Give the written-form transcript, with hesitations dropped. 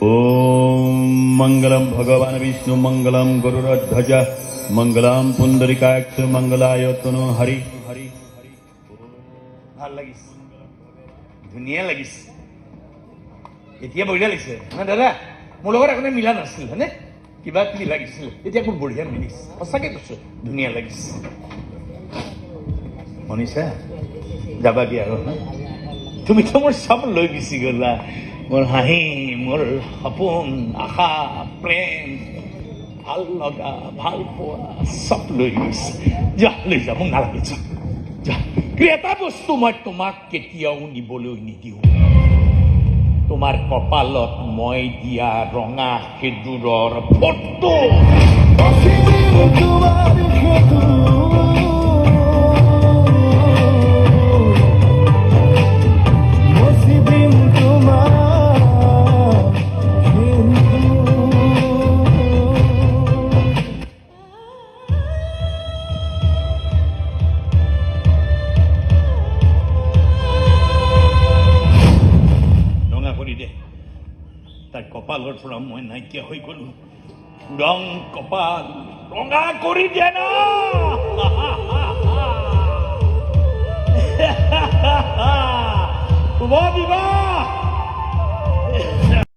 ওম মঙ্গলম ভগবান বিষ্ণু মঙ্গলম গরুড়ধ্বজ মঙ্গলম পুণ্ডরিকাক্ষ মঙ্গলায় তনু হরি হরি হরি। ভাল লাগিছে, ধুনীয়া লাগিছে, এতিয়া বঢ়িয়া লাগিছে না দাদা? মোৰ লগত একোনে মিলা নাছিল হয়নে? কিবা কিবি লাগিছিল, এতিয়া খুব বঢ়িয়া মিলিছে, সঁচাকে কৈছো ধুনীয়া লাগিছে। মনিষা যাবা কি আৰু? তুমিতো মোৰ চব লৈ গুচি গলা, মোৰ হাঁহি, মোৰ সপোন, আশা, প্ৰেম, ভাল লগা, ভাল পোৱা চব লৈ গৈছে। যা লৈ যা, মোক নালাগে, যা যা। কিন্তু এটা বস্তু মই তোমাক কেতিয়াও নিবলৈ নিদিওঁ, তোমাৰ কপালত মই দিয়া ৰঙা সেন্দুৰৰ ফটো। তাই কপালৰ পৰা মই নাইকিয়া হৈ গলো, ৰং কপাল ৰঙা কৰি দিয়ে না।